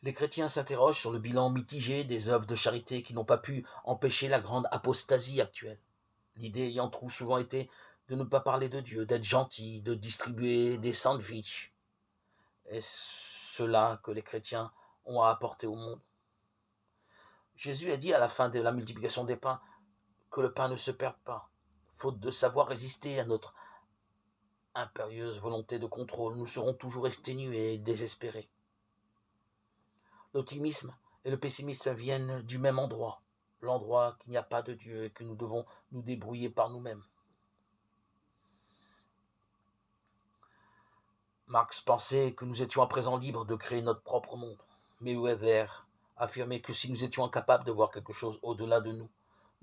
Les chrétiens s'interrogent sur le bilan mitigé des œuvres de charité qui n'ont pas pu empêcher la grande apostasie actuelle. L'idée ayant trop souvent été de ne pas parler de Dieu, d'être gentil, de distribuer des sandwichs. Est-ce cela que les chrétiens ont à apporter au monde? Jésus a dit à la fin de la multiplication des pains que le pain ne se perd pas. Faute de savoir résister à notre impérieuse volonté de contrôle, nous serons toujours exténués et désespérés. L'optimisme et le pessimisme viennent du même endroit, l'endroit qu'il n'y a pas de Dieu et que nous devons nous débrouiller par nous-mêmes. Marx pensait que nous étions à présent libres de créer notre propre monde, mais Weber affirmait que si nous étions incapables de voir quelque chose au-delà de nous,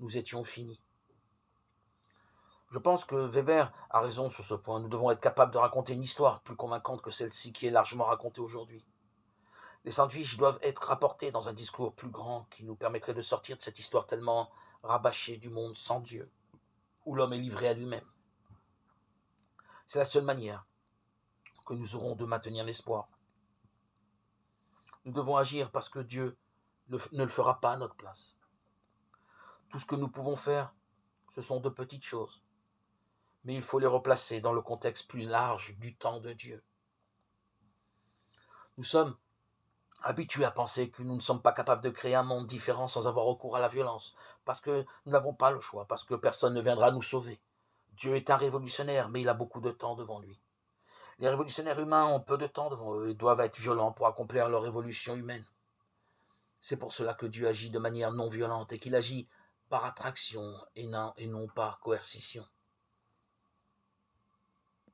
nous étions finis. Je pense que Weber a raison sur ce point. Nous devons être capables de raconter une histoire plus convaincante que celle-ci qui est largement racontée aujourd'hui. Les sandwichs doivent être rapportés dans un discours plus grand qui nous permettrait de sortir de cette histoire tellement rabâchée du monde sans Dieu, où l'homme est livré à lui-même. C'est la seule manière que nous aurons de maintenir l'espoir. Nous devons agir parce que Dieu ne le fera pas à notre place. Tout ce que nous pouvons faire, ce sont de petites choses, mais il faut les replacer dans le contexte plus large du temps de Dieu. Nous sommes habitués à penser que nous ne sommes pas capables de créer un monde différent sans avoir recours à la violence, parce que nous n'avons pas le choix, parce que personne ne viendra nous sauver. Dieu est un révolutionnaire, mais il a beaucoup de temps devant lui. Les révolutionnaires humains ont peu de temps devant eux et doivent être violents pour accomplir leur révolution humaine. C'est pour cela que Dieu agit de manière non violente et qu'il agit par attraction et non par coercition.